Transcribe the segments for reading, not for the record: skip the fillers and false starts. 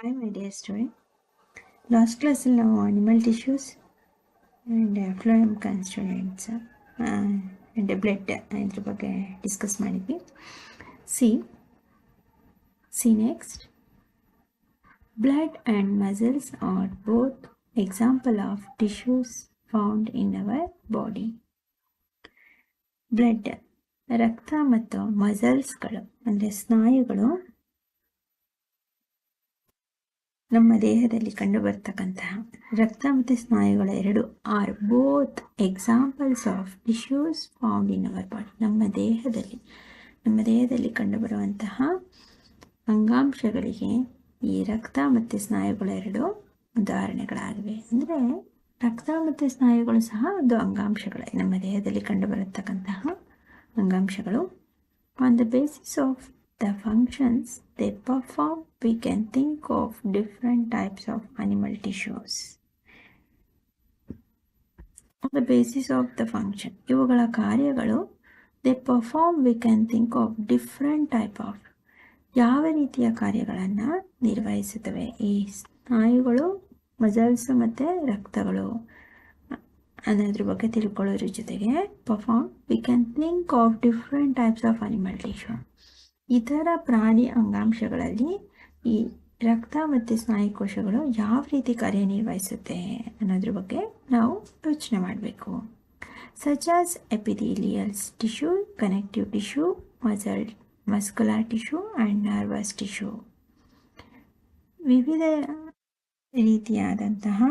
Hi, my dear student. Last class ನಾವು animal tissues and phloem constituents and blood ಇದ್ರ ಬಗ್ಗೆ discuss ಮಾಡಿದ್ವಿ. C next. Blood and muscles are both example of tissues found in our body. Blood ರಕ್ತ ಮತ್ತು ಮಸಲ್ಸ್ಗಳು ಅಂದರೆ ಸ್ನಾಯುಗಳು ನಮ್ಮ ದೇಹದಲ್ಲಿ ಕಂಡುಬರ್ತಕ್ಕಂತಹ ರಕ್ತ ಮತ್ತು ಸ್ನಾಯುಗಳ ಎರಡು are both examples of tissues found in our body. ನಮ್ಮ ದೇಹದಲ್ಲಿ ಕಂಡುಬರುವಂತಹ ಅಂಗಾಂಶಗಳಿಗೆ ಈ ರಕ್ತ ಮತ್ತು ಸ್ನಾಯುಗಳು ಎರಡು ಉದಾಹರಣೆಗಳಾಗಿವೆ. ಅಂದರೆ ರಕ್ತ ಮತ್ತು ಸ್ನಾಯುಗಳು ಸಹ ಒಂದು ಅಂಗಾಂಶಗಳೇ, ನಮ್ಮ ದೇಹದಲ್ಲಿ ಕಂಡುಬರತಕ್ಕಂತಹ ಅಂಗಾಂಶಗಳು. On the basis of the functions they perform, we can think of different types of animal tissues. On the basis of the function, ಇವುಗಳ ಕಾರ್ಯಗಳು they perform, we can think of different type of, ಯಾವ ರೀತಿಯ ಕಾರ್ಯಗಳನ್ನು ನಿರ್ವಹಿಸುತ್ತವೆ ಈ ಸ್ನಾಯುಗಳು, muscles ಮತ್ತು ರಕ್ತಗಳು ಅನ್ನೋದ್ರ ಬಗ್ಗೆ ತಿಳ್ಕೊಳ್ಳೋದ್ರ ಜೊತೆಗೆ perform, we can think of different types of animal tissue. ಇತರ ಪ್ರಾಣಿ ಅಂಗಾಂಶಗಳಲ್ಲಿ ಈ ರಕ್ತ ಮತ್ತು ಸ್ನಾಯುಕೋಶಗಳು ಯಾವ ರೀತಿ ಕಾರ್ಯನಿರ್ವಹಿಸುತ್ತೆ ಅನ್ನೋದ್ರ ಬಗ್ಗೆ ನಾವು ಯೋಚನೆ ಮಾಡಬೇಕು. Such as epithelials tissue, connective tissue, muscular tissue and nervous tissue. ವಿವಿಧ ರೀತಿಯಾದಂತಹ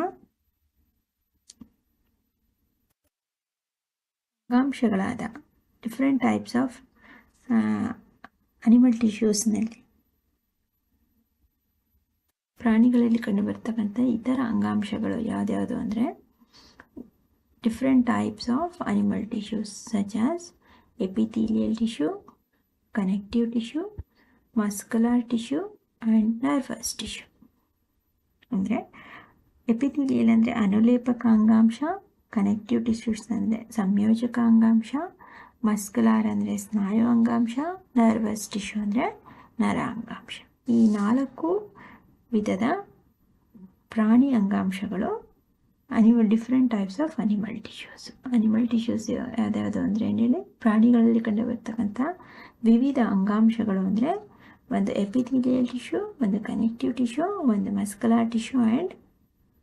ಅಂಗಾಂಶಗಳಾದ ಡಿಫ್ರೆಂಟ್ ಟೈಪ್ಸ್ ಆಫ್ ಅನಿಮಲ್ ಟಿಶ್ಯೂಸ್ನಲ್ಲಿ ಪ್ರಾಣಿಗಳಲ್ಲಿ ಕಂಡುಬರ್ತಕ್ಕಂಥ ಇತರ ಅಂಗಾಂಶಗಳು ಯಾವ್ದ್ಯಾವುದು ಅಂದರೆ different types of animal tissues such as epithelial tissue, connective tissue, muscular tissue and nervous tissue. ಅಂದರೆ ಎಪಿಥೀಲಿಯಲ್ ಅಂದರೆ ಅನುಲೇಪಕ ಅಂಗಾಂಶ, ಕನೆಕ್ಟಿವ್ ಟಿಶ್ಯೂಸ್ ಅಂದರೆ ಸಂಯೋಜಕ ಅಂಗಾಂಶ, ಮಸ್ಕ್ಯುಲರ್ ಅಂದರೆ ಸ್ನಾಯು ಅಂಗಾಂಶ, ನರ್ವಸ್ ಟಿಶ್ಯೂ ಅಂದರೆ ನರ ಅಂಗಾಂಶ. ಈ 4 ವಿಧದ ಪ್ರಾಣಿ ಅಂಗಾಂಶಗಳು different types of animal tissues. Animal tissues ಯಾವ್ಯಾವುದು ಅಂದರೆ ಏನೇಳಿ ಪ್ರಾಣಿಗಳಲ್ಲಿ ಕಂಡುಬರ್ತಕ್ಕಂಥ ವಿವಿಧ ಅಂಗಾಂಶಗಳು ಅಂದರೆ ಒಂದು ಎಪಿಥೀಲಿಯಲ್ ಟಿಶ್ಯೂ, ಒಂದು ಕನೆಕ್ಟಿವ್ ಟಿಶ್ಯೂ, ಒಂದು muscular tissue and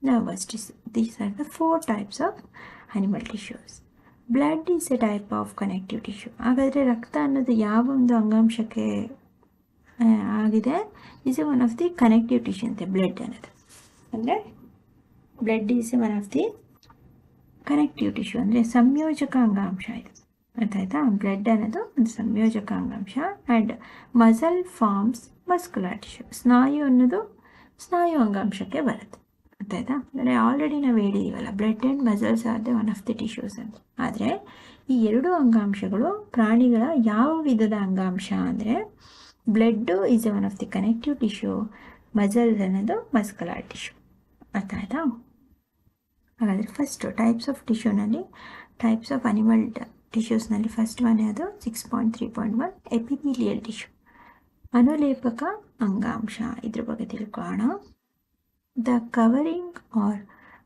nervous tissue. These are the 4 types of animal tissues. Blood is a type of connective tissue. ಹಾಗಾದರೆ ರಕ್ತ ಅನ್ನೋದು ಯಾವ ಒಂದು ಅಂಗಾಂಶಕ್ಕೆ ಆಗಿದೆ? Is a one of the connective tissue ಅಂತೆ ಬ್ಲಡ್ ಅನ್ನೋದು. ಅಂದರೆ blood is a one of the connective tissue ಅಂದರೆ ಸಂಯೋಜಕ ಅಂಗಾಂಶ ಇದು. ಅರ್ಥಾಯ್ತಾ? ಬ್ಲಡ್ ಅನ್ನೋದು ಒಂದು ಸಂಯೋಜಕ ಅಂಗಾಂಶ. And muscle forms muscular tissue. ಸ್ನಾಯು ಅನ್ನೋದು ಸ್ನಾಯು ಅಂಗಾಂಶಕ್ಕೆ ಬರುತ್ತೆ. ಆಯ್ತಾ? ಅಂದರೆ ಆಲ್ರೆಡಿ ನಾವು ಹೇಳಿದ್ದೀವಲ್ಲ, blood and muscles are the one of the tissues ಅಂತ. ಆದರೆ ಈ ಎರಡು ಅಂಗಾಂಶಗಳು ಪ್ರಾಣಿಗಳ ಯಾವ ವಿಧದ ಅಂಗಾಂಶ ಅಂದರೆ blood is a one of the connective tissue, muscles ಅನ್ನೋದು ಮಸ್ಕ್ಯುಲರ್ ಟಿಶ್ಯೂ. ಅರ್ಥ ಆಯ್ತಾ? ಹಾಗಾದರೆ ಫಸ್ಟು ಟೈಪ್ಸ್ ಆಫ್ ಟಿಶ್ಯೂನಲ್ಲಿ, ಟೈಪ್ಸ್ ಆಫ್ ಅನಿಮಲ್ ಟಿಶ್ಯೂಸ್ನಲ್ಲಿ ಫಸ್ಟ್ ಒನ್ ಯಾವುದು? 6.3.1 ಎಪಿಥೀಲಿಯಲ್ ಟಿಶ್ಯೂ, ಅನುಲೇಪಕ ಅಂಗಾಂಶ. ಇದ್ರ ಬಗ್ಗೆ ತಿಳ್ಕೊಳ್ಳೋಣ. The covering or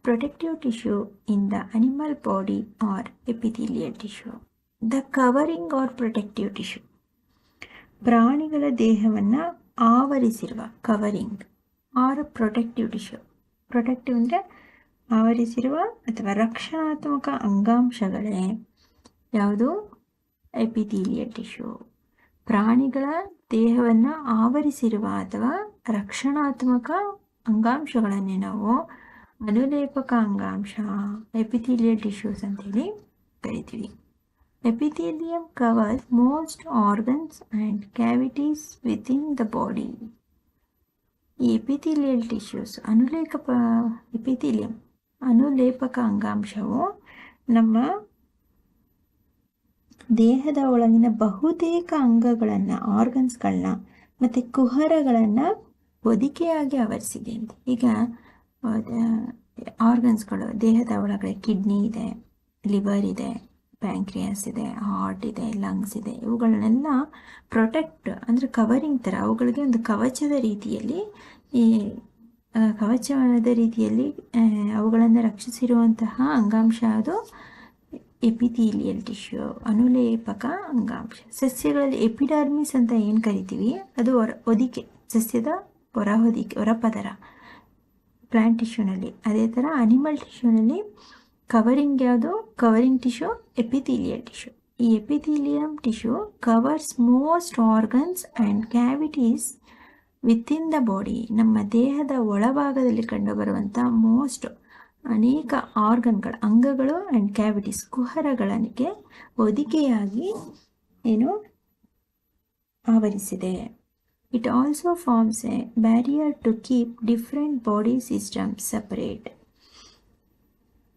protective tissue in the animal body or epithelial tissue. The covering or protective tissue, ಪ್ರಾಣಿಗಳ ದೇಹವನ್ನು ಆವರಿಸಿರುವ covering or protective tissue. Protective ಅಂದರೆ ಆವರಿಸಿರುವ ಅಥವಾ ರಕ್ಷಣಾತ್ಮಕ ಅಂಗಾಂಶಗಳೇ ಯಾವುದು? Epithelial tissue. ಪ್ರಾಣಿಗಳ ದೇಹವನ್ನು ಆವರಿಸಿರುವ ಅಥವಾ ರಕ್ಷಣಾತ್ಮಕ ಅಂಗಾಂಶಗಳನ್ನೇ ನಾವು ಅನುಲೇಪಕ ಅಂಗಾಂಶ, ಎಪಿಥೀಲಿಯಲ್ ಟಿಶ್ಯೂಸ್ ಅಂತೇಳಿ ಕರಿತೀವಿ. Epithelium covers most organs and cavities within the body. ಈ ಎಪಿಥೀಲಿಯಲ್ ಟಿಶ್ಯೂಸ್ ಅನುಲೇಪಕ ಅಂಗಾಂಶವು ನಮ್ಮ ದೇಹದ ಒಳಗಿನ ಬಹುತೇಕ ಅಂಗಗಳನ್ನು, ಆರ್ಗನ್ಸ್ಗಳನ್ನ ಮತ್ತು ಕುಹರಗಳನ್ನು ಹೊದಿಕೆಯಾಗಿ ಆವರಿಸಿದೆ ಅಂತ. ಈಗ ಆರ್ಗನ್ಸ್ಗಳು ದೇಹದ ಒಳಗಡೆ ಕಿಡ್ನಿ ಇದೆ, ಲಿವರ್ ಇದೆ, ಪ್ಯಾಂಕ್ರಿಯಾಸ್ ಇದೆ, ಹಾರ್ಟ್ ಇದೆ, ಲಂಗ್ಸ್ ಇದೆ. ಇವುಗಳನ್ನೆಲ್ಲ ಪ್ರೊಟೆಕ್ಟ್ ಅಂದರೆ ಕವರಿಂಗ್ ಥರ ಅವುಗಳಿಗೆ ಒಂದು ಕವಚದ ರೀತಿಯಲ್ಲಿ ಈ ಕವಚದ ರೀತಿಯಲ್ಲಿ ಅವುಗಳನ್ನು ರಕ್ಷಿಸಿರುವಂತಹ ಅಂಗಾಂಶ ಅದು ಎಪಿಥೀಲಿಯಲ್ ಟಿಶ್ಯೂ, ಅನುಲೇಪಕ ಅಂಗಾಂಶ. ಸಸ್ಯಗಳಲ್ಲಿ ಎಪಿಡರ್ಮಿಸ್ ಅಂತ ಏನು ಕರಿತೀವಿ ಅದು ಹೊದಿಕೆ, ಸಸ್ಯದ ಹೊರಪದರ ಪ್ಲಾಂಟ್ ಟಿಶ್ಯೂನಲ್ಲಿ. ಅದೇ ಥರ ಅನಿಮಲ್ ಟಿಶ್ಯೂನಲ್ಲಿ ಕವರಿಂಗ್ ಯಾವುದು? Covering tissue epithelial tissue. ಈ epithelium tissue covers most organs and cavities within the body. ನಮ್ಮ ದೇಹದ ಒಳಭಾಗದಲ್ಲಿ ಕಂಡುಬರುವಂಥ ಅನೇಕ ಆರ್ಗನ್ಗಳು, ಅಂಗಗಳು ಆ್ಯಂಡ್ ಕ್ಯಾವಿಟೀಸ್, ಕುಹರಗಳಿಗೆ ಹೊದಿಕೆಯಾಗಿ ಆವರಿಸಿದೆ. It also forms a barrier to keep different body systems separate.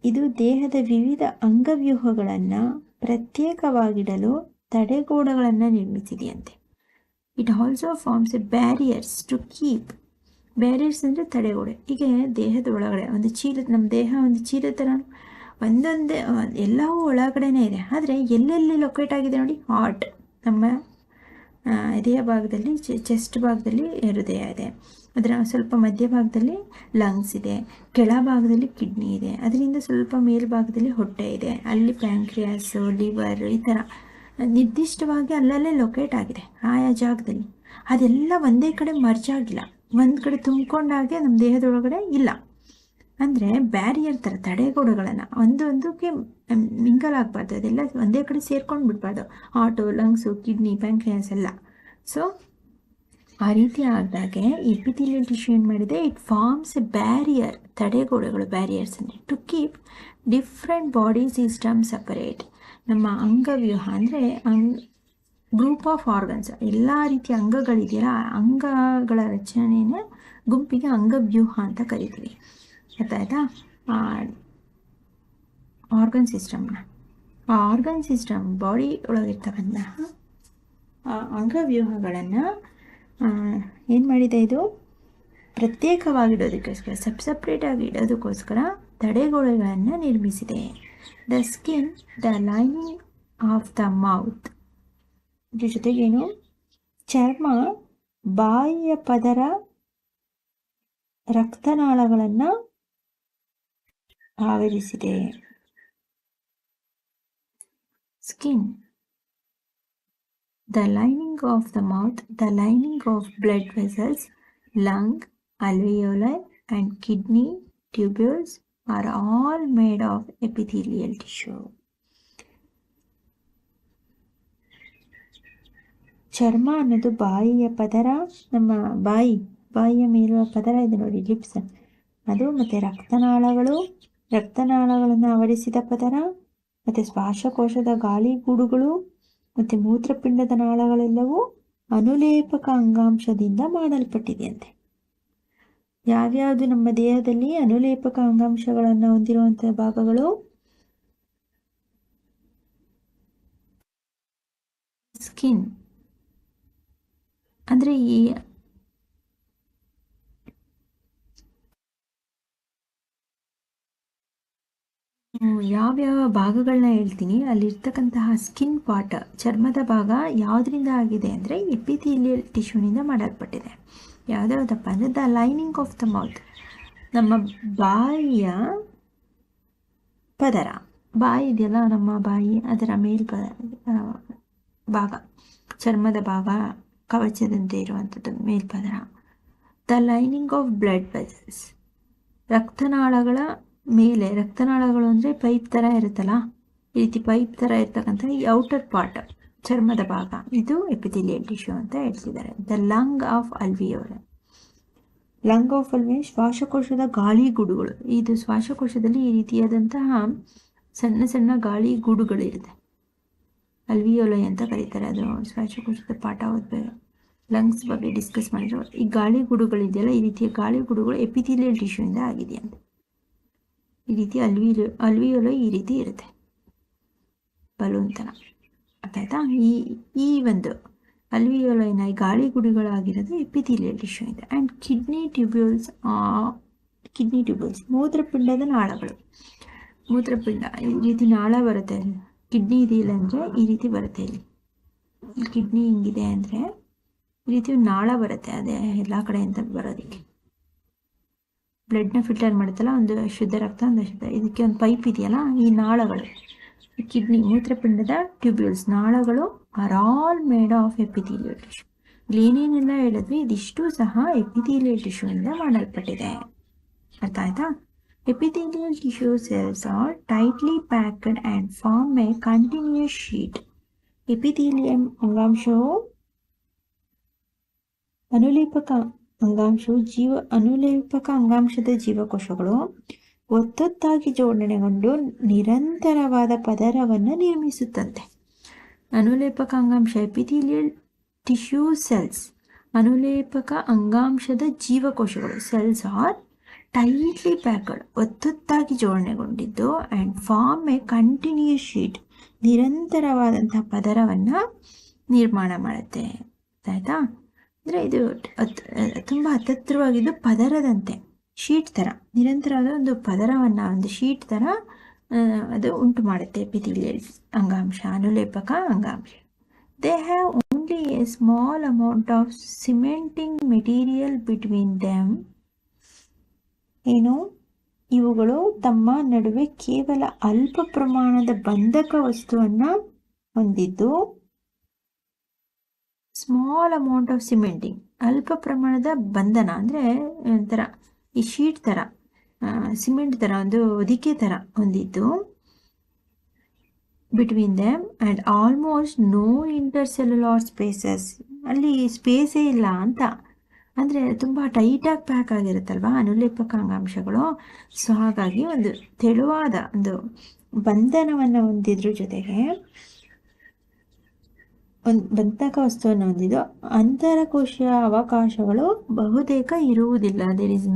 ಇದು ದೇಹದ ವಿವಿಧ ಅಂಗವ್ಯೂಹಗಳನ್ನು ಪ್ರತ್ಯೇಕವಾಗಿಡಲು ತಡೆಗೋಡೆಗಳನ್ನು ನಿರ್ಮಿಸಿದೆಯಂತೆ. It also forms a barriers to keep. Barriers ಅಂದರೆ ತಡೆಗೋಡೆ. ಹೀಗೆ ದೇಹದ ಒಳಗಡೆ ನಮ್ಮ ದೇಹ ಒಂದು ಚೀಲ ಥರ ಒಂದೊಂದೇ ಎಲ್ಲವೂ ಒಳಗಡೆನೇ ಇದೆ. ಆದರೆ ಎಲ್ಲೆಲ್ಲಿ ಲೊಕೇಟ್ ಆಗಿದೆ ನೋಡಿ, ಹಾರ್ಟ್ ನಮ್ಮ ಎದೆಯ ಭಾಗದಲ್ಲಿ, ಚೆಸ್ಟ್ ಭಾಗದಲ್ಲಿ ಹೃದಯ ಇದೆ. ಅದರ ಸ್ವಲ್ಪ ಮಧ್ಯಭಾಗದಲ್ಲಿ ಲಂಗ್ಸ್ ಇದೆ, ಕೆಳಭಾಗದಲ್ಲಿ ಕಿಡ್ನಿ ಇದೆ, ಅದರಿಂದ ಸ್ವಲ್ಪ ಮೇಲ್ಭಾಗದಲ್ಲಿ ಹೊಟ್ಟೆ ಇದೆ, ಅಲ್ಲಿ ಪ್ಯಾಂಕ್ರಿಯಾಸು, ಲಿವರ್, ಈ ಥರ ನಿರ್ದಿಷ್ಟವಾಗಿ ಅಲ್ಲಲ್ಲೇ ಲೊಕೇಟ್ ಆಗಿದೆ ಆಯಾ ಜಾಗದಲ್ಲಿ. ಅದೆಲ್ಲ ಒಂದೇ ಕಡೆ ಮರ್ಜ್ ಆಗಿಲ್ಲ, ಒಂದು ಕಡೆ ತುಂಬಿಕೊಂಡಾಗೆ ನಮ್ಮ ದೇಹದೊಳಗಡೆ ಇಲ್ಲ. ಅಂದರೆ ಬ್ಯಾರಿಯರ್ ಥರ ತಡೆಗೋಡೆಗಳನ್ನು ಒಂದೊಂದಕ್ಕೆ ಮಿಂಗಲ್ ಆಗಬಾರ್ದು, ಅದೆಲ್ಲ ಒಂದೇ ಕಡೆ ಸೇರ್ಕೊಂಡು ಬಿಡಬಾರ್ದು, ಹಾರ್ಟು, ಲಂಗ್ಸು, ಕಿಡ್ನಿ, ಪ್ಯಾಂಕ್ರಿಯಾಸ್ ಎಲ್ಲ. ಸೊ ಆ ರೀತಿ ಆದಾಗೆ ಎಪಿಥೀಲಿಯಲ್ ಟಿಶ್ಯೂ ಏನು ಮಾಡಿದೆ, ಇಟ್ ಫಾರ್ಮ್ಸ್ ಎ ಬ್ಯಾರಿಯರ್, ತಡೆಗೋಡೆಗಳು, ಬ್ಯಾರಿಯರ್ಸ್ ಅಂದರೆ to keep different body system separate. ನಮ್ಮ ಅಂಗವ್ಯೂಹ ಅಂದರೆ ಗ್ರೂಪ್ ಆಫ್ ಆರ್ಗನ್ಸ್, ಎಲ್ಲ ರೀತಿಯ ಅಂಗಗಳಿದೆಯಲ್ಲ, ಆ ಅಂಗಗಳ ರಚನೆಯೇ ಗುಂಪಿಗೆ ಅಂಗವ್ಯೂಹ ಅಂತ ಕರಿತೀವಿ. ಗೊತ್ತಾಯ್ತಾ? ಆರ್ಗನ್ ಸಿಸ್ಟಮ್ನ, ಆ ಆರ್ಗನ್ ಸಿಸ್ಟಮ್ ಬಾಡಿ ಒಳಗಿರ್ತಕ್ಕಂತಹ ಅಂಗವ್ಯೂಹಗಳನ್ನು ಏನು ಮಾಡಿದೆ, ಇದು ಪ್ರತ್ಯೇಕವಾಗಿಡೋದಕ್ಕೋಸ್ಕರ, ಸಪ್ರೇಟಾಗಿ ಇಡೋದಕ್ಕೋಸ್ಕರ ತಡೆಗೋಡೆಗಳನ್ನು ನಿರ್ಮಿಸಿದೆ. The skin, the lining of the mouth, ಇದ್ರ ಜೊತೆಗೇನು, ಚರ್ಮ, ಬಾಯಿಯ ಪದರ, ರಕ್ತನಾಳಗಳನ್ನು ಆವರಿಸಿದೆ. Skin, the lining of the mouth, the lining of blood vessels, lung, alveoli and kidney tubules are all made of epithelial tissue. ಚರ್ಮ ಅನ್ನೋದು ಬಾಯಿಯ ಪದರ, ನಮ್ಮ ಬಾಯಿಯ ಮೇಲಿರುವ ಪದರ ಇದೆ ನೋಡಿ, ಲಿಪ್ಸ್, ಅದು ಮತ್ತು ರಕ್ತನಾಳಗಳನ್ನು ಆವರಿಸಿದ ಪದರ, ಮತ್ತು ಶ್ವಾಸಕೋಶದ ಗಾಳಿಗೂಡುಗಳು ಮತ್ತು ಮೂತ್ರಪಿಂಡದ ನಾಳಗಳೆಲ್ಲವೂ ಅನುಲೇಪಕ ಅಂಗಾಂಶದಿಂದ ಮಾಡಲ್ಪಟ್ಟಿದೆಯಂತೆ. ಯಾವ್ಯಾವುದು ನಮ್ಮ ದೇಹದಲ್ಲಿ ಅನುಲೇಪಕ ಅಂಗಾಂಶಗಳನ್ನು ಹೊಂದಿರುವಂತಹ ಭಾಗಗಳು? ಸ್ಕಿನ್ ಅಂದರೆ ಈ ಯಾವ್ಯಾವ ಭಾಗಗಳನ್ನ ಹೇಳ್ತೀನಿ, ಅಲ್ಲಿರ್ತಕ್ಕಂತಹ ಸ್ಕಿನ್ ಪಾರ್ಟ್, ಚರ್ಮದ ಭಾಗ ಯಾವುದರಿಂದ ಆಗಿದೆ ಅಂದರೆ ಎಪಿಥೀಲಿಯಲ್ ಟಿಶ್ಯೂನಿಂದ ಮಾಡಲ್ಪಟ್ಟಿದೆ. ಯಾವುದ್ಯಾವುದಪ್ಪ ಅಂದರೆ the lining of the mouth, ನಮ್ಮ ಬಾಯಿಯ ಪದರ, ಬಾಯಿ ಇದೆಯಲ್ಲ ನಮ್ಮ ಬಾಯಿ, ಅದರ ಭಾಗ, ಚರ್ಮದ ಭಾಗ, ಕವಚದಂತೆ ಇರುವಂಥದ್ದು ಮೇಲ್ಪದರ. The lining of blood vessels, ರಕ್ತನಾಳಗಳ ಮೇಲೆ, ರಕ್ತನಾಳಗಳು ಅಂದರೆ ಪೈಪ್ ಥರ ಇರುತ್ತಲ್ಲ, ಈ ರೀತಿ ಪೈಪ್ ಥರ ಇರ್ತಕ್ಕಂಥ ಈ ಔಟರ್ ಪಾರ್ಟ್, ಚರ್ಮದ ಭಾಗ, ಇದು ಎಪಿಥೀಲಿಯಲ್ ಟಿಶ್ಯೂ ಅಂತ ಹೇಳ್ತಿದ್ದಾರೆ. The lung of ಅಲ್ವಿಯೋಲೆ, lung of ಅಲ್ವಿಯೋಲೆ ಶ್ವಾಸಕೋಶದ ಗಾಳಿಗೂಡುಗಳು. ಇದು ಶ್ವಾಸಕೋಶದಲ್ಲಿ ಈ ರೀತಿಯಾದಂತಹ ಸಣ್ಣ ಸಣ್ಣ ಗಾಳಿಗೂಡುಗಳಿರುತ್ತೆ, ಅಲ್ವಿಯೋಲೆ ಅಂತ ಕರೀತಾರೆ. ಅದು ಶ್ವಾಸಕೋಶದ ಪಾಠ ಓದ್ಬೇಕು, ಲಂಗ್ಸ್ ಬಗ್ಗೆ ಡಿಸ್ಕಸ್ ಮಾಡಿದ್ರು. ಈ ಗಾಳಿಗೂಡುಗಳಿದೆಯಲ್ಲ, ಈ ರೀತಿಯ ಗಾಳಿಗೂಡುಗಳು ಎಪಿಥೀಲಿಯಲ್ ಟಿಶ್ಯೂಯಿಂದ ಆಗಿದೆಯಂತೆ. ಈ ರೀತಿ ಅಲ್ವಿಯೋಲೆ ಈ ರೀತಿ ಇರುತ್ತೆ, ಬಲೂನ್ ಥರ. ಅರ್ಥಾಯ್ತಾ? ಈ ಒಂದು ಅಲ್ವಿಯೋಲೈನ ಗಾಳಿಗೂಡುಗಳಾಗಿರೋದು ಎಪಿಥೀಲಿಯಲ್ ಟಿಶ್ಯೂ ಇದೆ. ಆ್ಯಂಡ್ ಕಿಡ್ನಿ ಟ್ಯೂಬ್ಯೂಲ್ಸ್ ಮೂತ್ರಪಿಂಡದ ನಾಳಗಳು. ಮೂತ್ರಪಿಂಡ ಈ ರೀತಿ ನಾಳ ಬರುತ್ತೆ, ಕಿಡ್ನಿ ಇದೆಯಿಲ್ಲ ಅಂದರೆ ಈ ರೀತಿ ಬರುತ್ತೆ. ಇಲ್ಲಿ ಕಿಡ್ನಿ ಹಿಂಗಿದೆ ಅಂದರೆ ಈ ರೀತಿ ನಾಳ ಬರುತ್ತೆ, ಅದೇ ಎಲ್ಲ ಕಡೆ ಅಂತ ಬರೋದಕ್ಕೆ. ಬ್ಲಡ್ನ ಫಿಲ್ಟರ್ ಮಾಡುತ್ತಲ್ಲ, ಒಂದು ಶುದ್ಧ ರಕ್ತ, ಒಂದು ಅಶುದ್ಧ, ಇದಕ್ಕೆ ಒಂದು ಪೈಪ್ ಇದೆಯಲ್ಲ, ಈ ನಾಳಗಳು, ಕಿಡ್ನಿ ಮೂತ್ರಪಿಂಡದ ಟ್ಯೂಬ್ಯೂಲ್ಸ್ ನಾಳಗಳು are all made of epithelial tissue. ಇಲ್ಲಿ ಏನೇನೆಲ್ಲ ಹೇಳಿದ್ವಿ ಇದಿಷ್ಟು ಸಹ ಎಪಿಥೀಲಿಯಲ್ ಟಿಶ್ಯೂಯಿಂದ ಮಾಡಲ್ಪಟ್ಟಿದೆ. ಅರ್ಥ ಆಯ್ತಾ? Epithelial tissue cells are tightly packed and form a continuous sheet. Epithelium ಅಂಗಾಂಶವು ಅನುಲೇಪಕ ಅಂಗಾಂಶದ ಜೀವಕೋಶಗಳು ಒತ್ತೊತ್ತಾಗಿ ಜೋಡಣೆಗೊಂಡು ನಿರಂತರವಾದ ಪದರವನ್ನು ನಿರ್ಮಿಸುತ್ತಂತೆ. ಅನುಲೇಪಕ ಅಂಗಾಂಶ ಎಪಿಥೀಲಿಯಲ್ ಟಿಶ್ಯೂ ಸೆಲ್ಸ್, ಅನುಲೇಪಕ ಅಂಗಾಂಶದ ಜೀವಕೋಶಗಳು ಸೆಲ್ಸ್ ಆರ್ ಟೈಟ್ಲಿ ಪ್ಯಾಕ್ಡ್, ಒತ್ತೊತ್ತಾಗಿ ಜೋಡಣೆಗೊಂಡಿದ್ದು, and form a continuous sheet, ನಿರಂತರವಾದಂತಹ ಪದರವನ್ನು ನಿರ್ಮಾಣ ಮಾಡುತ್ತೆ. ಆಯಿತಾ? ಅಂದರೆ ಇದು ತುಂಬ ಹತ್ತಿರವಾಗಿದ್ದು ಪದರದಂತೆ, ಶೀಟ್ ಥರ, ನಿರಂತರವಾದ ಒಂದು ಪದರವನ್ನು, ಒಂದು ಶೀಟ್ ಥರ ಅದು ಉಂಟು ಮಾಡುತ್ತೆ ಎಪಿಥೀಲಿಯಲ್ ಅಂಗಾಂಶ, ಅನುಲೇಪಕ ಅಂಗಾಂಶ. They have only A small amount of cementing material between them. ಏನು, ಇವುಗಳು ತಮ್ಮ ನಡುವೆ ಕೇವಲ ಅಲ್ಪ ಪ್ರಮಾಣದ ಬಂಧಕ ವಸ್ತುವನ್ನು ಹೊಂದಿದ್ದು, ಸ್ಮಾಲ್ ಅಮೌಂಟ್ ಆಫ್ ಸಿಮೆಂಟಿಂಗ್, ಅಲ್ಪ ಪ್ರಮಾಣದ ಬಂಧನ ಅಂದರೆ ಒಂಥರ ಈ ಶೀಟ್ ಥರ, ಸಿಮೆಂಟ್ ಥರ, ಒಂದು ಹೊದಿಕೆ ಥರ ಹೊಂದಿದ್ದು, between them and almost no intercellular spaces, ಅಲ್ಲಿ ಸ್ಪೇಸೇ ಇಲ್ಲ ಅಂತ. ಅಂದರೆ ತುಂಬ ಟೈಟಾಗಿ ಪ್ಯಾಕ್ ಆಗಿರುತ್ತಲ್ವ ಅನುಲೇಪಕ ಅಂಗಾಂಶಗಳು. ಸೊ ಹಾಗಾಗಿ ಒಂದು ತೆಳುವಾದ ಒಂದು ಬಂಧನವನ್ನು ಹೊಂದಿದ್ರ ಜೊತೆಗೆ ಒಂದು ಬಂಧಕ ವಸ್ತುವನ್ನು ಹೊಂದಿದ್ದು, ಅಂತರಕೋಶೀಯ ಅವಕಾಶಗಳು ಬಹುತೇಕ ಇರುವುದಿಲ್ಲ. There is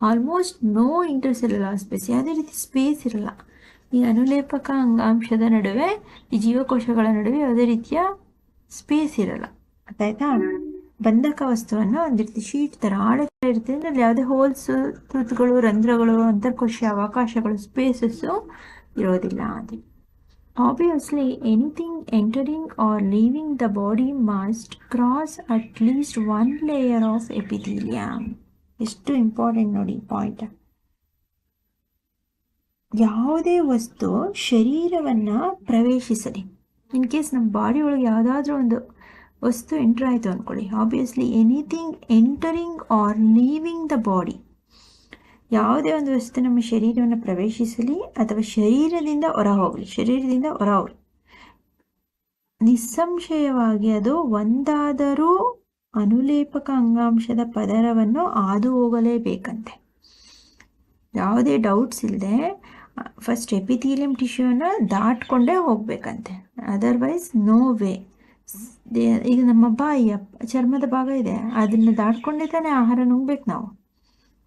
almost no intercellular space, ಯಾವುದೇ ರೀತಿ ಸ್ಪೇಸ್ ಇರಲ್ಲ ಈ ಅನುಲೇಪಕ ಅಂಗಾಂಶದ ನಡುವೆ, ಈ ಜೀವಕೋಶಗಳ ನಡುವೆ ಯಾವುದೇ ರೀತಿಯ ಸ್ಪೇಸ್ ಇರಲ್ಲ. ಅರ್ಥಾಯ್ತಾ? ಬಂಧಕ ವಸ್ತುವನ್ನು ಹೊಂದಿರ್ತೀವಿ, ಶೀಟ್ ಥರ ಆಳೆ ಥರ ಇರುತ್ತೆ, ಅಂದರೆ ಯಾವುದೇ ಹೋಲ್ಸ್, ತುತ್ತುಗಳು, ರಂಧ್ರಗಳು, ಅಂತರ್ಕೋಶೀಯ ಅವಕಾಶಗಳು, ಸ್ಪೇಸಸ್ಸು ಇರೋದಿಲ್ಲ ಅಂತ. Obviously, anything entering or leaving the body must cross at least one layer of epithelium. ಎಷ್ಟು ಇಂಪಾರ್ಟೆಂಟ್ ನೋಡಿ ಪಾಯಿಂಟ್. ಯಾವುದೇ ವಸ್ತು ಶರೀರವನ್ನು ಪ್ರವೇಶಿಸಲಿ, ಇನ್ ಕೇಸ್ ನಮ್ಮ ಬಾಡಿ ಒಳಗೆ ಯಾವುದಾದ್ರೂ ಒಂದು ವಸ್ತು ಎಂಟರ್ ಆಯಿತು ಅಂದ್ಕೊಳ್ಳಿ, obviously anything entering R living the body, ಯಾವುದೇ ಒಂದು ವಸ್ತು ನಮ್ಮ ಶರೀರವನ್ನು ಪ್ರವೇಶಿಸಲಿ ಅಥವಾ ಶರೀರದಿಂದ ಹೊರ ಹೋಗಲಿ, ನಿಸ್ಸಂಶಯವಾಗಿ ಅದು ಒಂದಾದರೂ ಅನುಲೇಪಕ ಅಂಗಾಂಶದ ಪದರವನ್ನು ಹಾದು ಹೋಗಲೇಬೇಕಂತೆ. ಯಾವುದೇ ಡೌಟ್ಸ್ ಇಲ್ಲದೆ ಫಸ್ಟ್ ಎಪಿಥೀಲಿಯಂ ಟಿಶ್ಯೂನ ದಾಟ್ಕೊಂಡೇ ಹೋಗಬೇಕಂತೆ, ಅದರ್ವೈಸ್ ನೋ ವೇ. ಈಗ ನಮ್ಮ ಬಾಯಿಯ ಚರ್ಮದ ಭಾಗ ಇದೆ, ಅದನ್ನು ದಾಟ್ಕೊಂಡೇ ತಾನೇ ಆಹಾರ ನುಂಗ್ಬೇಕು, ನಾವು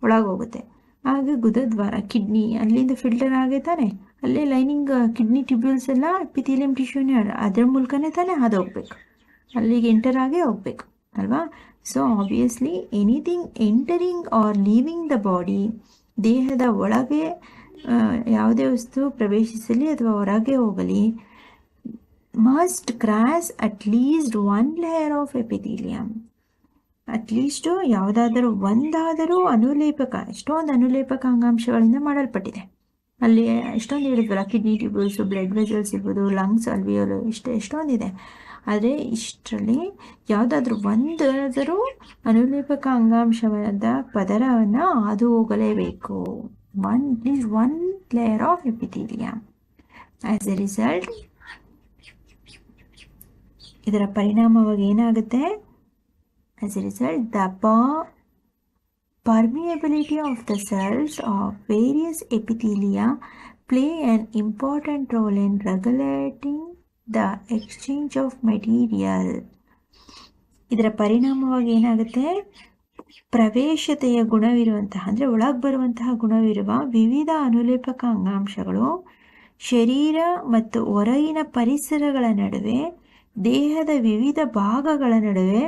ಒಳಗೆ ಹೋಗುತ್ತೆ. ಹಾಗೆ ಗುದದ್ವಾರ, ಕಿಡ್ನಿ, ಅಲ್ಲಿಂದ ಫಿಲ್ಟರ್ ಆಗೇ ತಾನೆ, ಅಲ್ಲೇ ಲೈನಿಂಗ್ ಕಿಡ್ನಿ ಟ್ಯೂಬ್ಯೂಲ್ಸ್ ಎಲ್ಲ ಎಪಿಥೀಲಿಯಂ ಟಿಶ್ಯೂನೇ, ಅದರ ಮೂಲಕನೇ ತಾನೇ ಹಾದು ಹೋಗ್ಬೇಕು, ಅಲ್ಲಿಗೆ ಎಂಟರ್ ಆಗೇ ಹೋಗ್ಬೇಕು ಅಲ್ವಾ? So obviously anything entering R living the body, ದೇಹದ ಒಳಗೆ ಯಾವುದೇ ವಸ್ತು ಪ್ರವೇಶಿಸಲಿ ಅಥವಾ ಹೊರಗೆ ಹೋಗಲಿ, must cross at least one layer of epithelium, at least ಯಾವುದಾದರೂ ಒಂದಾದರೂ ಅನುಲೇಪಕ, ಎಷ್ಟೊಂದು ಅನುಲೇಪಕ ಅಂಗಾಂಶಗಳಿಂದ ಮಾಡಲ್ಪಟ್ಟಿದೆ. ಅಲ್ಲಿ ಎಷ್ಟೊಂದು ಹೇಳಿದ್ವಲ್ಲ, ಕಿಡ್ನಿ ಟ್ಯೂಬ್ಯೂಲ್ಸು, ಬ್ಲಡ್ ವೆಸಲ್ಸ್ ಇರ್ಬೋದು, ಲಂಗ್ಸ್, ಅಲ್ವಿಯೋಲು, ಎಷ್ಟೊಂದಿದೆ. ಆದರೆ ಇಷ್ಟರಲ್ಲಿ ಯಾವುದಾದ್ರೂ ಒಂದಾದರೂ ಅನುಲೇಪಕ ಅಂಗಾಂಶವಾದ ಪದರವನ್ನು ಹಾದು ಹೋಗಲೇಬೇಕು, at least one layer of epithelium. As A result, ಇದರ ಪರಿಣಾಮವಾಗಿ ಏನಾಗುತ್ತೆ? As a result, the permeability of the cells of various epithelia play an important role in regulating the exchange of material. ಇದರ ಪರಿಣಾಮವಾಗಿ ಏನಾಗುತ್ತೆ? ಪ್ರವೇಶತೆಯ ಗುಣವಿರುವಂತಹ, ಅಂದರೆ ಒಳಗೆ ಬರುವಂತಹ ಗುಣವಿರುವ ವಿವಿಧ ಅನುಲೇಪಕ ಅಂಗಾಂಶಗಳು ಶರೀರ ಮತ್ತು ಹೊರಗಿನ ಪರಿಸರಗಳ ನಡುವೆ, ದೇಹದ ವಿವಿಧ ಭಾಗಗಳ ನಡುವೆ,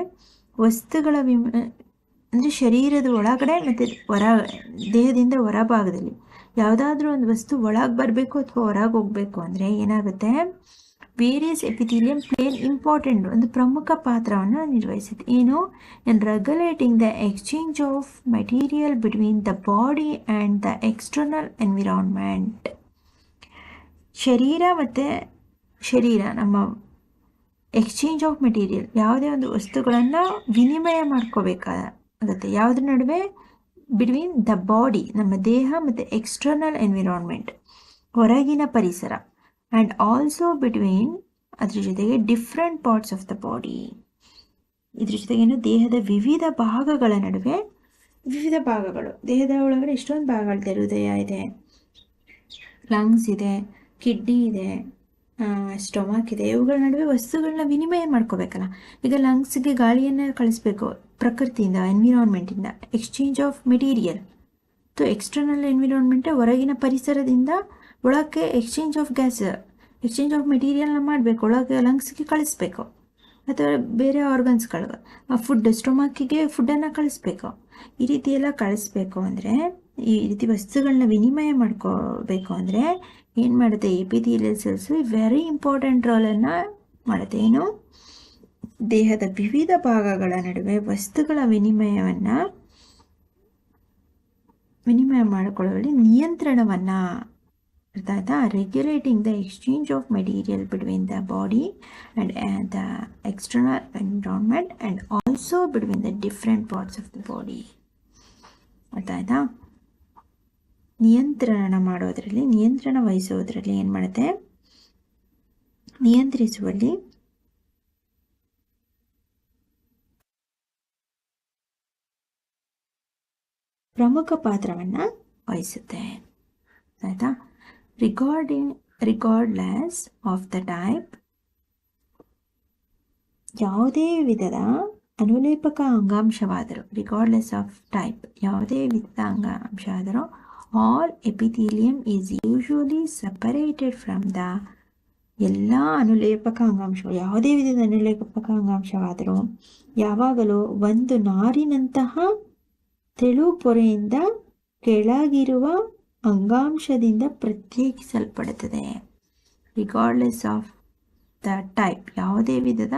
ವಸ್ತುಗಳ ಅಂದರೆ ಶರೀರದ ಒಳಗಡೆ ಮತ್ತು ದೇಹದಿಂದ ಹೊರಭಾಗದಲ್ಲಿ ಯಾವುದಾದ್ರೂ ಒಂದು ವಸ್ತು ಒಳಗೆ ಬರಬೇಕು ಅಥವಾ ಹೊರಗೆ ಹೋಗಬೇಕು ಅಂದರೆ ಏನಾಗುತ್ತೆ? ವೇರಿಯಸ್ ಎಪಿಥೀಲಿಯಂ ಪ್ಲೇ ಇಂಪಾರ್ಟೆಂಟ್ ಒಂದು ಪ್ರಮುಖ ಪಾತ್ರವನ್ನು ನಿರ್ವಹಿಸುತ್ತೆ. ಏನು? In regulating the exchange of material between the body and the external environment. ಶರೀರ ನಮ್ಮ ಎಕ್ಸ್ಚೇಂಜ್ ಆಫ್ ಮೆಟೀರಿಯಲ್, ಯಾವುದೇ ಒಂದು ವಸ್ತುಗಳನ್ನು ವಿನಿಮಯ ಮಾಡ್ಕೋಬೇಕಾಗುತ್ತೆ. ಯಾವುದ್ರ ನಡುವೆ? ಬಿಟ್ವೀನ್ ದ ಬಾಡಿ, ನಮ್ಮ ದೇಹ, ಮತ್ತು ಎಕ್ಸ್ಟರ್ನಲ್ ಎನ್ವಿರಾನ್ಮೆಂಟ್, ಹೊರಗಿನ ಪರಿಸರ, ಆ್ಯಂಡ್ ಆಲ್ಸೋ ಬಿಟ್ವೀನ್, ಅದ್ರ ಜೊತೆಗೆ different parts of the body, ಇದ್ರ ಜೊತೆಗೇನು ದೇಹದ ವಿವಿಧ ಭಾಗಗಳ ನಡುವೆ. ವಿವಿಧ ಭಾಗಗಳು, ದೇಹದ ಒಳಗಡೆ ಎಷ್ಟೊಂದು ಭಾಗಗಳಿದೆ. ಹೃದಯ ಇದೆ, ಲಂಗ್ಸ್ ಇದೆ, ಕಿಡ್ನಿ ಇದೆ, ಸ್ಟೊಮಕ್ ಇದೆ. ಇವುಗಳ ನಡುವೆ ವಸ್ತುಗಳನ್ನ ವಿನಿಮಯ ಮಾಡ್ಕೋಬೇಕಲ್ಲ. ಈಗ ಲಂಗ್ಸ್ಗೆ ಗಾಳಿಯನ್ನು ಕಳಿಸ್ಬೇಕು ಪ್ರಕೃತಿಯಿಂದ, ಎನ್ವಿರಾನ್ಮೆಂಟಿಂದ. Exchange of material to external environment, ಹೊರಗಿನ ಪರಿಸರದಿಂದ ಒಳಕ್ಕೆ exchange of gas, exchange of ಮೆಟೀರಿಯಲ್ನ ಮಾಡಬೇಕು, ಒಳಗೆ ಲಂಗ್ಸ್ಗೆ ಕಳಿಸ್ಬೇಕು, ಅಥವಾ ಬೇರೆ ಆರ್ಗನ್ಸ್ಗಳಿಗೆ, ಸ್ಟೊಮಕ್ಕಿಗೆ ಫುಡ್ಡನ್ನು ಕಳಿಸ್ಬೇಕು. ಈ ರೀತಿ ಎಲ್ಲ ಕಳಿಸ್ಬೇಕು ಅಂದರೆ, ಈ ರೀತಿ ವಸ್ತುಗಳನ್ನ ವಿನಿಮಯ ಮಾಡ್ಕೋಬೇಕು ಅಂದರೆ ಏನು ಮಾಡುತ್ತೆ? ಎಪಿಥೀಲಿಯಲ್ ಸೆಲ್ಸು ವೆರಿ ಇಂಪಾರ್ಟೆಂಟ್ ರೋಲನ್ನು ಮಾಡುತ್ತೆ. ಏನು? ದೇಹದ ವಿವಿಧ ಭಾಗಗಳ ನಡುವೆ ವಸ್ತುಗಳ ವಿನಿಮಯ ಮಾಡಿಕೊಳ್ಳುವಲ್ಲಿ ನಿಯಂತ್ರಣವನ್ನು, ಅರ್ಥ ಆಯ್ತಾ? Regulating the exchange of material between the body and the external environment and also between the different parts of the body. ಅರ್ಥ ಆಯ್ತಾ? ನಿಯಂತ್ರಣ ವಹಿಸೋದ್ರಲ್ಲಿ ಏನು ಮಾಡುತ್ತೆ? ನಿಯಂತ್ರಿಸುವಲ್ಲಿ ಪ್ರಮುಖ ಪಾತ್ರವನ್ನು ವಹಿಸುತ್ತೆ. ಆಯಿತಾ? ರಿಗಾರ್ಡ್ಲೆಸ್ ಆಫ್ ದ ಟೈಪ್, ಯಾವುದೇ ವಿಧದ ಅನುಲೇಪಕ ಅಂಗಾಂಶವಾದರೂ, ರಿಗಾರ್ಡ್ಲೆಸ್ ಆಫ್ ಟೈಪ್, ಯಾವುದೇ ವಿಧದ ಅಂಗಾಂಶ ಆದರೂ, all epithelium is usually separated from the, ಎಲ್ಲ ಅನುಲೇಪಕ ಅಂಗಾಂಶಗಳು, ಯಾವುದೇ ವಿಧದ ಅನುಲೇಪಕ ಅಂಗಾಂಶವಾದರೂ ಯಾವಾಗಲೂ ಒಂದು ನಾರಿನಂತಹ ತೆಳು ಪೊರೆಯಿಂದ ಕೆಳಗಿರುವ ಅಂಗಾಂಶದಿಂದ ಪ್ರತ್ಯೇಕಿಸಲ್ಪಡುತ್ತದೆ. ರಿಗಾರ್ಡ್ಲೆಸ್ ಆಫ್ ದ ಟೈಪ್, ಯಾವುದೇ ವಿಧದ,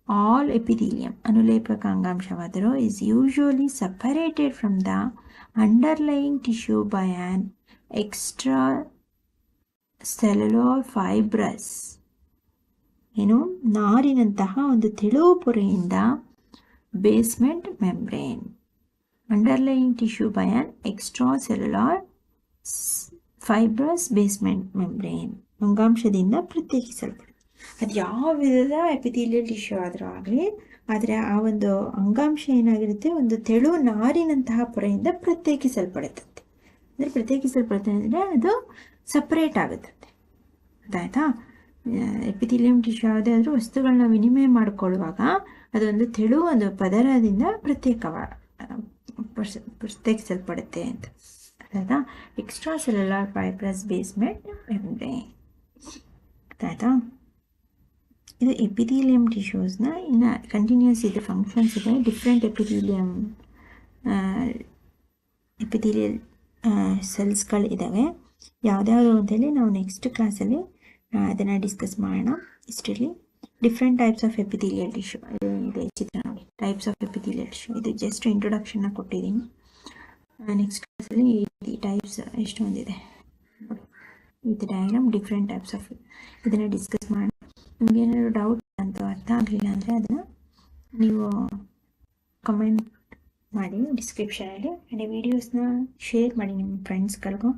ಆಲ್ ಎಪಿಥೀಲಿಯಂ ಅನುಲೇಪಕ ಅಂಗಾಂಶವಾದರೂ is usually separated from the underlying tissue by an extracellular fibrous. ಏನು? ನಾರಿನಂತಹ ಒಂದು ತೆಳು ಪೊರೆಯಿಂದ basement membrane, underlying tissue by an extracellular fibrous basement membrane, ಅಂಗಾಂಶದಿಂದ ಪ್ರತ್ಯೇಕಿಸಲ್ಪಡುತ್ತೆ. ಅದು ಯಾವ ವಿಧದ ಎಪಿಥೀಲಿಯಲ್ ಟಿಶ್ಯೂ ಆದರೂ ಆಗಲಿ, ಆದರೆ ಆ ಒಂದು ಅಂಗಾಂಶ ಏನಾಗಿರುತ್ತೆ? ಒಂದು ತೆಳು ನಾರಿನಂತಹ ಪೊರೆಯಿಂದ ಪ್ರತ್ಯೇಕಿಸಲ್ಪಡುತ್ತೆ. ಅಂದರೆ ಪ್ರತ್ಯೇಕಿಸಲ್ಪಡುತ್ತೆ ಅಂದರೆ ಅದು ಸಪ್ರೇಟ್ ಆಗುತ್ತೆ. ಅದಾಯ್ತಾ? ಎಪಿಥೀಲಿಯಂ ಟಿಶ್ಯೂ ಯಾವುದೇ ಆದರೂ ವಸ್ತುಗಳನ್ನ ವಿನಿಮಯ ಮಾಡಿಕೊಳ್ಳುವಾಗ ಅದೊಂದು ತೆಳು ಒಂದು ಪದರದಿಂದ ಪ್ರತ್ಯೇಕಿಸಲ್ಪಡುತ್ತೆ ಅಂತ. ಅದಾಯ್ತಾ? Extracellular fibrous basement membrane. ಆಯಿತಾ? ಇದು ಎಪಿಥೀಲಿಯಂ ಟಿಶ್ಯೂಸ್ನ ಇನ್ನು ಕಂಟಿನ್ಯೂಸ್ ಇದೆ ಫಂಕ್ಷನ್ಸ್ ಇದೆ. Different epithelial ಸೆಲ್ಸ್ಗಳಿದ್ದಾವೆ. ಯಾವುದ್ಯಾವುದು ಅಂತೇಳಿ ನಾವು ನೆಕ್ಸ್ಟ್ ಕ್ಲಾಸಲ್ಲಿ ಅದನ್ನು ಡಿಸ್ಕಸ್ ಮಾಡೋಣ. ಇಷ್ಟರಲ್ಲಿ different types of epithelial tissue ಇದೆ ಚಿತ್ರ ನೋಡಿ. ಟೈಪ್ಸ್ ಆಫ್ ಎಪಿಥೀಲಿಯಲ್ ಟಿಶ್ಯೂ ಇದು ಜಸ್ಟ್ ಇಂಟ್ರೊಡಕ್ಷನ್ನ ಕೊಟ್ಟಿದ್ದೀನಿ. ನೆಕ್ಸ್ಟ್ ಕ್ಲಾಸಲ್ಲಿ ಈ ಟೈಪ್ಸ್ ಎಷ್ಟೊಂದಿದೆ ನೋಡಿ, with diagram different types of ಇದನ್ನು ಡಿಸ್ಕಸ್ ಮಾಡೋಣ. ನಿಮಗೇನಾದ್ರು ಡೌಟ್ ಅಂತ ಅರ್ಥ ಆಗಲಿಲ್ಲ ಅಂದರೆ ಅದನ್ನು ನೀವು ಕಮೆಂಟ್ ಮಾಡಿ ಡಿಸ್ಕ್ರಿಪ್ಷನಲ್ಲಿ. ಆ್ಯಂಡ್ ವೀಡಿಯೋಸ್ನ ಶೇರ್ ಮಾಡಿ ನಿಮ್ಮ ಫ್ರೆಂಡ್ಸ್ಗಳಿಗೂ.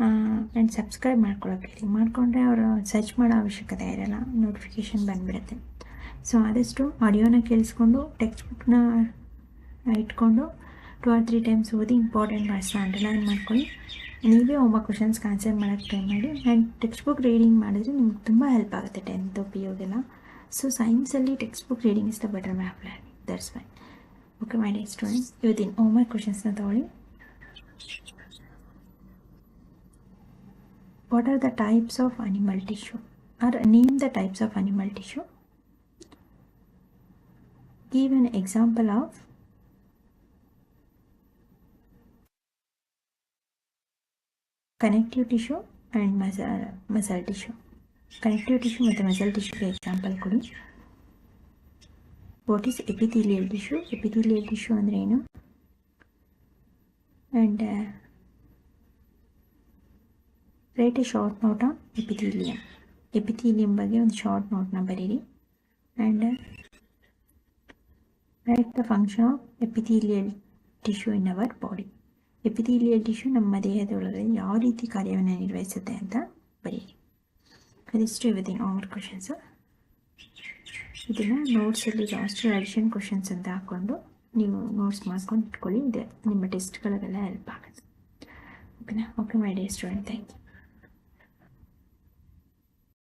ಆ್ಯಂಡ್ ಸಬ್ಸ್ಕ್ರೈಬ್ ಮಾಡ್ಕೊಳ್ಳೋಕೆ ಮಾಡಿಕೊಂಡ್ರೆ ಅವರು ಸರ್ಚ್ ಮಾಡೋ ಅವಶ್ಯಕತೆ ಇರೋಲ್ಲ, ನೋಟಿಫಿಕೇಷನ್ ಬಂದುಬಿಡುತ್ತೆ. ಸೊ ಆದಷ್ಟು ಆಡಿಯೋನ ಕೇಳಿಸ್ಕೊಂಡು ಟೆಕ್ಸ್ಟ್ ಬುಕ್ನ ಇಟ್ಕೊಂಡು 2 or 3 ಟೈಮ್ಸ್ ಓದಿ ಇಂಪಾರ್ಟೆಂಟ್ ವರ್ಡ್ಸ್ನ ಅಂಡರ್ಲೈನ್ ಮಾಡ್ಕೊಳ್ಳಿ. ನೀವೇ ಒಬ್ಬ ಕ್ವಶನ್ಸ್ಗೆ ಆನ್ಸರ್ ಮಾಡೋಕ್ಕೆ ಟ್ರೈ ಮಾಡಿ. ಆ್ಯಂಡ್ ಟೆಕ್ಸ್ಟ್ ಬುಕ್ ರೀಡಿಂಗ್ ಮಾಡಿದ್ರೆ ನಿಮ್ಗೆ ತುಂಬ ಹೆಲ್ಪ್ ಆಗುತ್ತೆ 10th PUಗೆಲ್ಲ. ಸೊ ಸೈನ್ಸಲ್ಲಿ textbook reading is the better way of learning. That's why. Okay my dear students, ಇವತ್ತಿನ ಹೋಮ್ವರ್ಕ್ ಕ್ವಶನ್ಸ್ನ ತಗೊಳ್ಳಿ. What are the types of animal tissue? Or name the types of animal tissue. Give an example of connective tissue and muscle tissue. Connective tissue ಮತ್ತು muscle ಟಿಶ್ಯೂಗೆ example ಕೊಡಿ. What is epithelial tissue? Epithelial tissue ಅಂದರೆ ಏನು? And right A short note on epithelium. Epithelium ಬಗ್ಗೆ ಒಂದು short ನೋಟ್ನ ಬರೀರಿ. And right the function of epithelial tissue in our body. Epithelial tissue ನಮ್ಮ ದೇಹದೊಳಗಡೆ ಯಾವ ರೀತಿ ಕಾರ್ಯವನ್ನು ನಿರ್ವಹಿಸುತ್ತೆ ಅಂತ ಬರೀರಿ. ಅದಿಷ್ಟು ಇವತ್ತಿನ ಹೋಮ್ವರ್ಕ್ ಕ್ವಶನ್ಸು. ಇದನ್ನು ನೋಟ್ಸಲ್ಲಿ ಲಾಸ್ಟ್ ಅಡಿಷನ್ ಕ್ವಶನ್ಸ್ ಅಂತ ಹಾಕ್ಕೊಂಡು ನೀವು ನೋಟ್ಸ್ ಮಾಡ್ಕೊಂಡು ಇಟ್ಕೊಳ್ಳಿ. ಇದೆ ನಿಮ್ಮ ಟೆಸ್ಟ್ಗಳಿಗೆಲ್ಲ ಹೆಲ್ಪ್ ಆಗುತ್ತೆ. ಓಕೆನಾ? Okay my dear student, thank you.